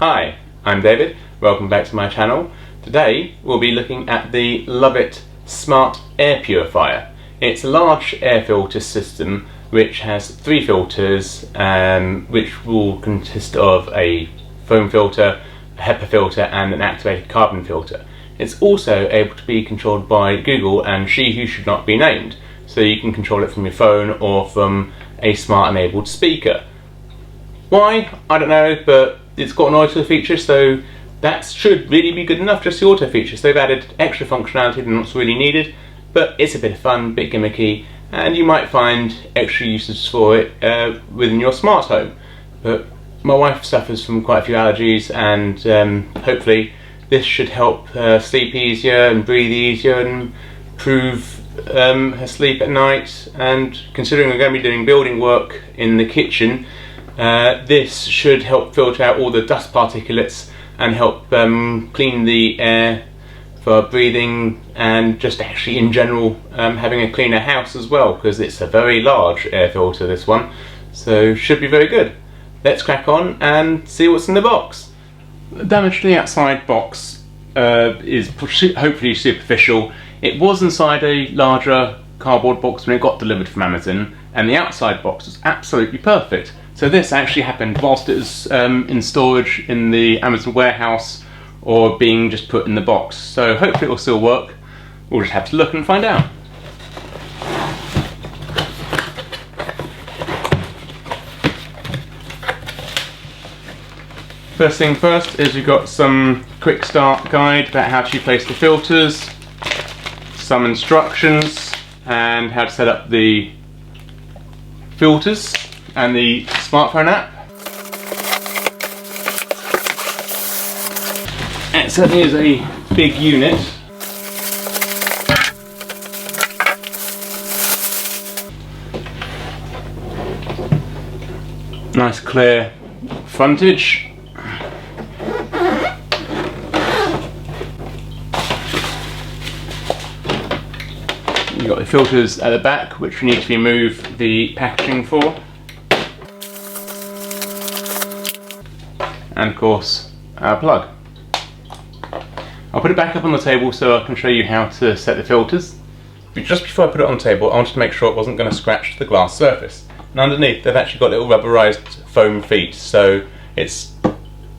Hi, I'm David, welcome back to my channel. Today we'll be looking at the Levoit Smart Air Purifier. It's a large air filter system which has 3 filters which will consist of a foam filter, a HEPA filter and an activated carbon filter. It's also able to be controlled by Google and She Who Should Not Be Named, so you can control it from your phone or from a smart enabled speaker. Why? I don't know, but it's got an auto feature, so that should really be good enough, just the auto features. They've added extra functionality than what's really needed, but it's a bit of fun, a bit gimmicky, and you might find extra uses for it within your smart home. But my wife suffers from quite a few allergies, and hopefully this should help her sleep easier and breathe easier and improve her sleep at night. And considering we're going to be doing building work in the kitchen, this should help filter out all the dust particulates and help clean the air for breathing, and just actually in general having a cleaner house as well, because it's a very large air filter, this one, so should be very good. Let's crack on and see what's in the box. The damage to the outside box is hopefully superficial. It was inside a larger cardboard box when it got delivered from Amazon, and the outside box was absolutely perfect. So this actually happened whilst it was in storage in the Amazon warehouse or being just put in the box. So hopefully it will still work. We'll just have to look and find out. First thing first is we've got some quick start guide about how to replace the filters, some instructions and how to set up the filters and the smartphone app. It certainly is a big unit. Nice clear frontage. You've got the filters at the back, which we need to remove the packaging for. And of course our plug. I'll put it back up on the table so I can show you how to set the filters. But just before I put it on the table, I wanted to make sure it wasn't going to scratch the glass surface. And underneath they've actually got little rubberized foam feet, so it's,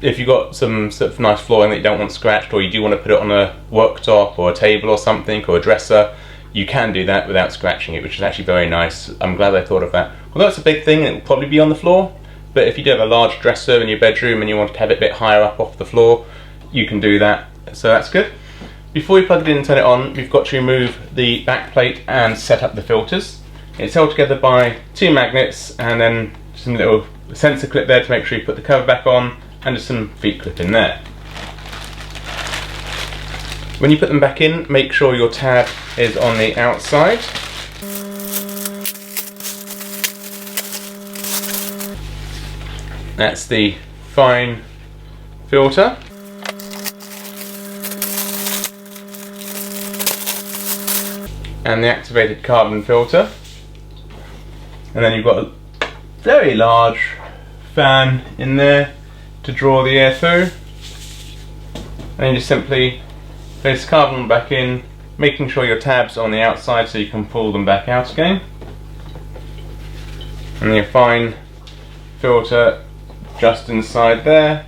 if you've got some sort of nice flooring that you don't want scratched, or you do want to put it on a worktop or a table or something, or a dresser, you can do that without scratching it, which is actually very nice. I'm glad I thought of that. Although it's a big thing, it will probably be on the floor. But if you do have a large dresser in your bedroom and you want to have it a bit higher up off the floor, you can do that, so that's good. Before you plug it in and turn it on, we've got to remove the back plate and set up the filters. It's held together by 2 magnets and then some little sensor clip there to make sure you put the cover back on, and just some feet clip in there. When you put them back in, make sure your tab is on the outside. That's the fine filter. And the activated carbon filter. And then you've got a very large fan in there to draw the air through. And you just simply place the carbon back in, making sure your tabs are on the outside so you can pull them back out again. And your fine filter just inside there.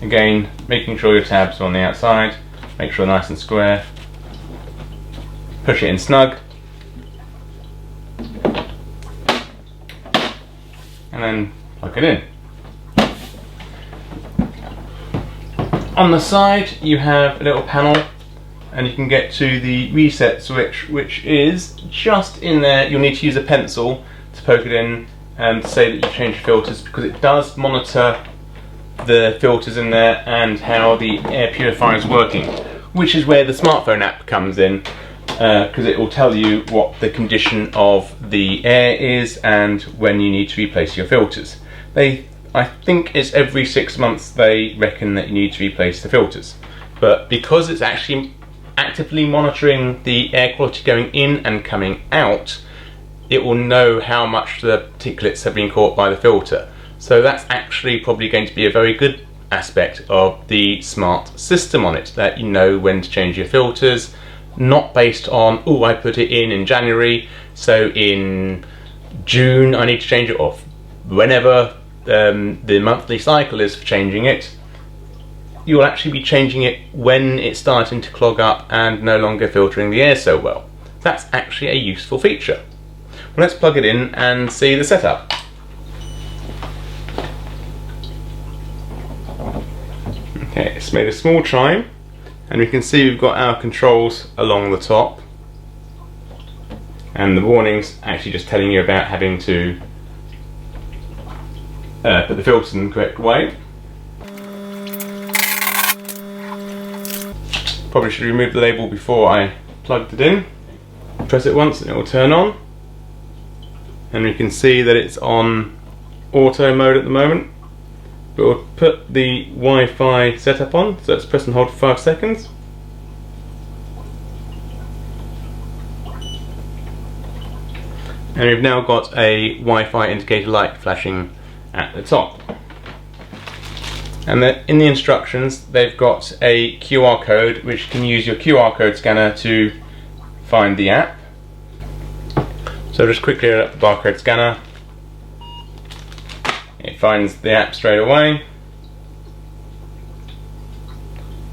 Again, making sure your tabs are on the outside, make sure they're nice and square. Push it in snug. And then plug it in. On the side you have a little panel, and you can get to the reset switch, which is just in there. You'll need to use a pencil to poke it in and say that you changed filters, because it does monitor the filters in there and how the air purifier is working, which is where the smartphone app comes in, because it will tell you what the condition of the air is and when you need to replace your filters. I think it's every 6 months they reckon that you need to replace the filters, but because it's actually actively monitoring the air quality going in and coming out, it will know how much the particulates have been caught by the filter. So that's actually probably going to be a very good aspect of the smart system on it, that you know when to change your filters, not based on, oh, I put it in January, so in June I need to change it off. Whenever the monthly cycle is for changing it, you'll actually be changing it when it's starting to clog up and no longer filtering the air so well. That's actually a useful feature. Well, let's plug it in and see the setup. Okay, it's made a small chime, and we can see we've got our controls along the top, and the warning's actually just telling you about having to put the filters in the correct way. Probably should remove the label before I plugged it in. Press it once and it will turn on, and we can see that it's on auto mode at the moment, but we'll put the Wi-Fi setup on, so let's press and hold for 5 seconds. And we've now got a Wi-Fi indicator light flashing at the top. And in the instructions they've got a QR code, which you can use your QR code scanner to find the app. So just quickly open up the barcode scanner. It finds the app straight away.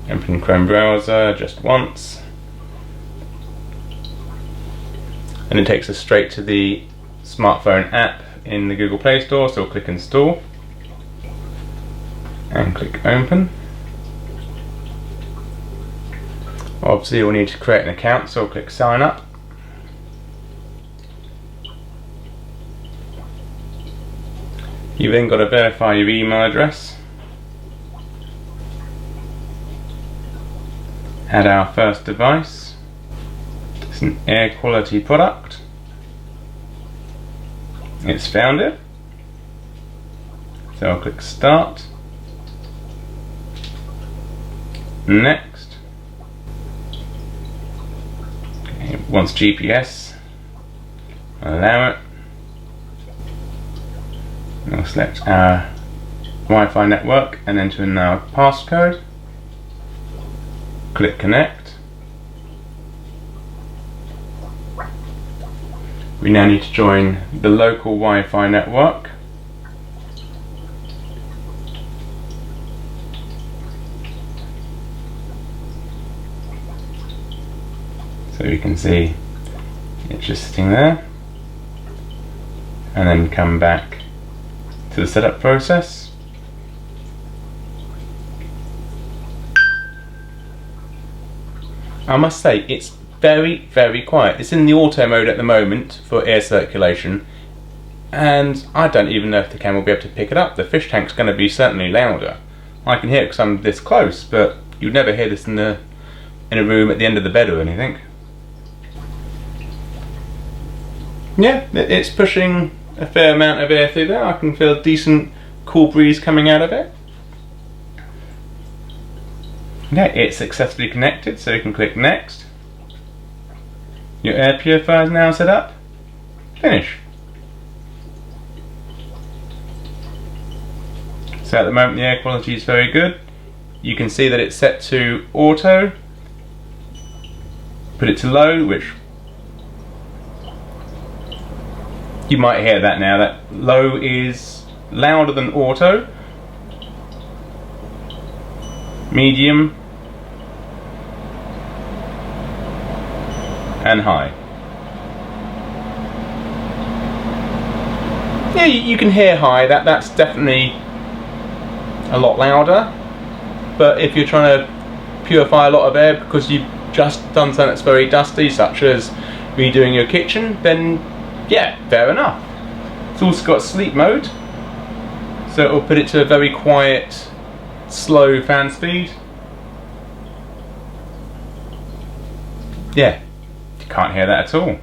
Open Chrome browser just once, and it takes us straight to the smartphone app in the Google Play Store, so we'll click install and click open. Obviously we'll need to create an account, so we'll click sign up. You've then got to verify your email address. Add our first device. It's an air quality product. It's found it. So I'll click start. Next. Okay, it wants GPS. Allow it. We'll select our Wi-Fi network and enter in our passcode. Click connect. We now need to join the local Wi-Fi network. So you can see it's just sitting there, and then come back to the setup process. I must say it's very, very quiet. It's in the auto mode at the moment for air circulation, and I don't even know if the camera will be able to pick it up. The fish tank's going to be certainly louder. I can hear it because I'm this close, but you'd never hear this in a room at the end of the bed or anything. Yeah, it's pushing a fair amount of air through there. I can feel a decent cool breeze coming out of it. Yeah, it's successfully connected, so you can click next. Your air purifier is now set up. Finish. So at the moment the air quality is very good. You can see that it's set to auto. Put it to low, which you might hear that now, that low is louder than auto. Medium and high. Yeah, you can hear high, that's definitely a lot louder, but if you're trying to purify a lot of air because you've just done something that's very dusty, such as redoing your kitchen, then yeah, fair enough. It's also got sleep mode, so it'll put it to a very quiet, slow fan speed. Yeah, you can't hear that at all.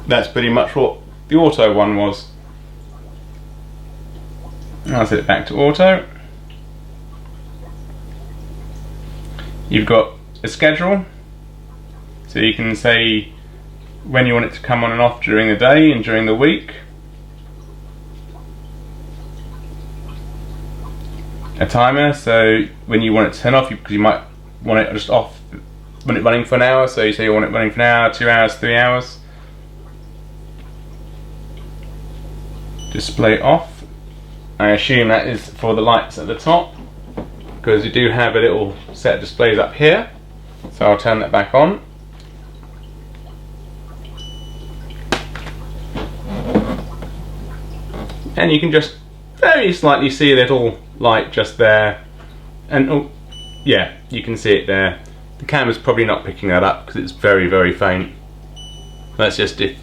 That's pretty much what the auto one was. I'll set it back to auto. You've got a schedule, so you can say when you want it to come on and off during the day and during the week. a timer, so when you want it to turn off, because you might want it just off when it's running for an hour, so you say you want it running for an hour, 2 hours, 3 hours. Display off. I assume that is for the lights at the top, because you do have a little set of displays up here, so I'll turn that back on. And you can just very slightly see a little light just there, and oh yeah, you can see it there. The camera's probably not picking that up because it's very, very faint. That's just if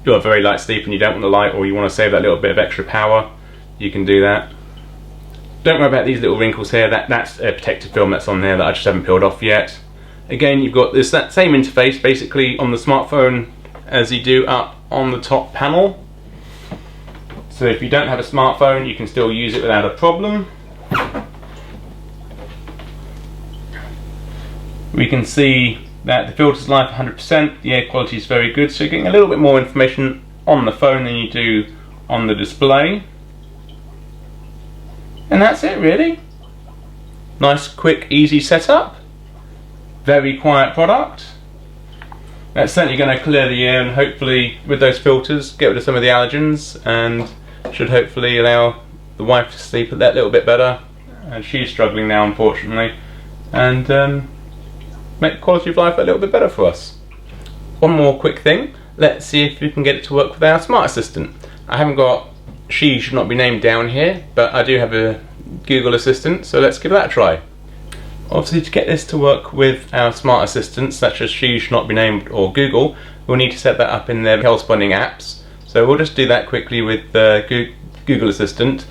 you're a very light sleeper and you don't want the light, or you want to save that little bit of extra power, you can do that. Don't worry about these little wrinkles here. That's a protective film that's on there that I just haven't peeled off yet. Again, you've got that same interface basically on the smartphone as you do up on the top panel. So if you don't have a smartphone, you can still use it without a problem. We can see that the filter's live 100%, the air quality is very good, so you're getting a little bit more information on the phone than you do on the display. And that's it really. Nice, quick, easy setup. Very quiet product. That's certainly going to clear the air, and hopefully with those filters get rid of some of the allergens, and should hopefully allow the wife to sleep that little bit better. And she's struggling now, unfortunately, and make the quality of life a little bit better for us. One more quick thing, let's see if we can get it to work with our smart assistant. I haven't got She Should Not Be Named down here, but I do have a Google Assistant, so let's give that a try. Obviously, to get this to work with our smart assistants such as She Should Not Be Named or Google, we'll need to set that up in their corresponding apps. So we'll just do that quickly with Google Assistant.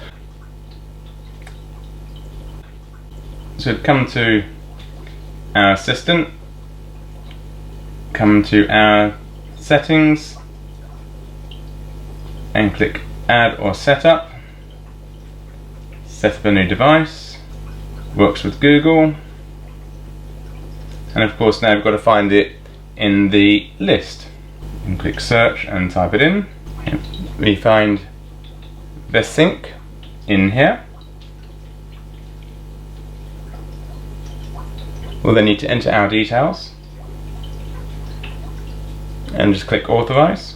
So come to our assistant, come to our settings, and click Add or Setup. Set up a new device. Works with Google. And of course now we've got to find it in the list. And click Search and type it in. We find the sync in here. We'll then need to enter our details and just click Authorize.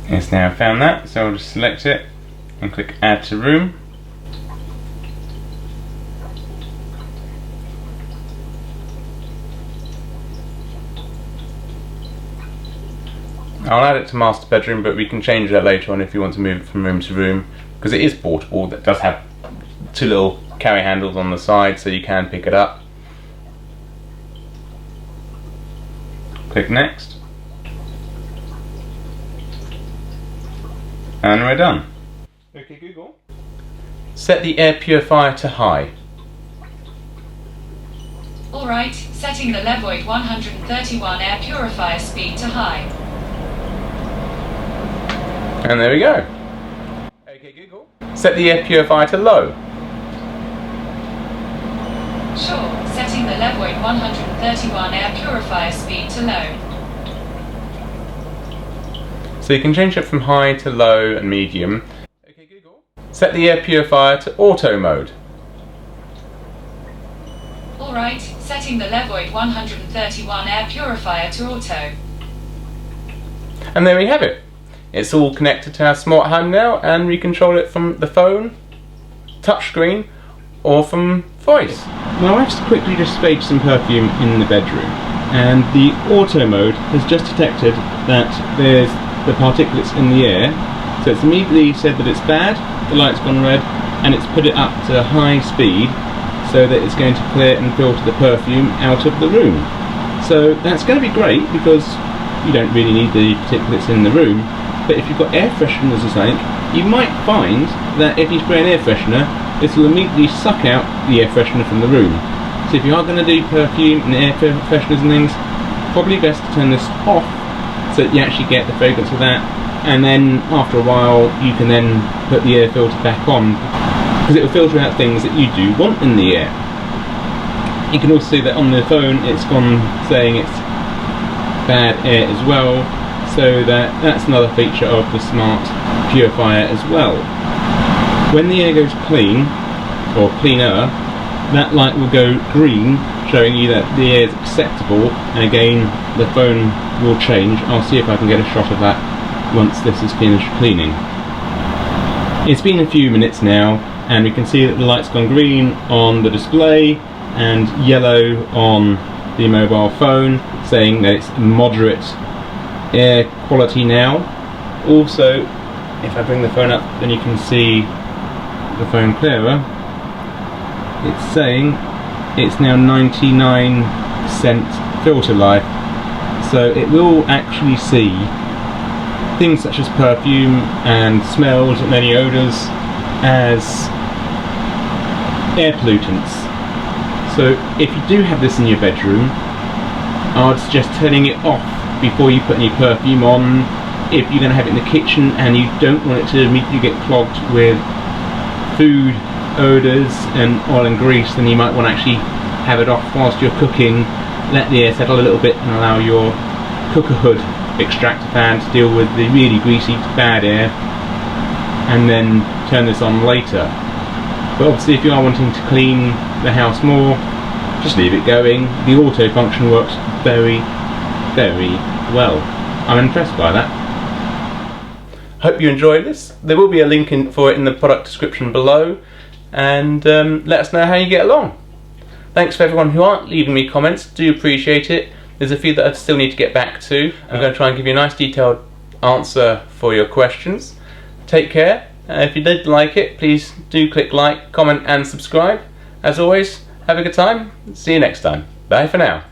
It's now found that, so I'll just select it and click Add to Room. I'll add it to master bedroom, but we can change that later on if you want to move it from room to room, because it is portable. That does have 2 little carry handles on the side, so you can pick it up. Click Next. And we're done. Okay, Google. Set the air purifier to high. Alright, setting the Levoit 131 air purifier speed to high. And there we go. Okay, Google. Set the air purifier to low. Sure, setting the Levoit 131 air purifier speed to low. So you can change it from high to low and medium. Okay, Google. Set the air purifier to auto mode. Alright, setting the Levoit 131 air purifier to auto. And there we have it. It's all connected to our smart home now, and we control it from the phone, touchscreen, or from voice. Now I've quickly just sprayed some perfume in the bedroom, and the auto mode has just detected that there's the particulates in the air, so it's immediately said that it's bad, the light's gone red, and it's put it up to high speed so that it's going to clear and filter the perfume out of the room. So that's going to be great because you don't really need the particulates in the room. But if you've got air fresheners or something, you might find that if you spray an air freshener, this will immediately suck out the air freshener from the room. So if you are going to do perfume and air fresheners and things, probably best to turn this off so that you actually get the fragrance of that, and then after a while you can then put the air filter back on, because it will filter out things that you do want in the air. You can also see that on the phone it's gone saying it's bad air as well. so that's another feature of the smart purifier as well. When the air goes clean, or cleaner, that light will go green, showing you that the air is acceptable, and again the phone will change. I'll see if I can get a shot of that once this is finished cleaning. It's been a few minutes now, and we can see that the light's gone green on the display and yellow on the mobile phone, saying that it's moderate air quality now. Also, if I bring the phone up, then you can see the phone clearer. It's saying it's now 99% filter life, so it will actually see things such as perfume and smells and any odours as air pollutants. So if you do have this in your bedroom, I would suggest turning it off before you put any perfume on. If you're going to have it in the kitchen and you don't want it to immediately get clogged with food odours and oil and grease, then you might want to actually have it off whilst you're cooking, let the air settle a little bit and allow your cooker hood extractor fan to deal with the really greasy bad air, and then turn this on later. But obviously if you are wanting to clean the house more, just leave it going. The auto function works very, very well. I'm impressed by that. Hope you enjoyed this. There will be a link for it in the product description below, and let us know how you get along. Thanks for everyone who aren't leaving me comments, do appreciate it. There's a few that I still need to get back to. I'm going to try and give you a nice detailed answer for your questions. Take care. If you did like it, please do click like, comment and subscribe. As always, have a good time. See you next time. Bye for now.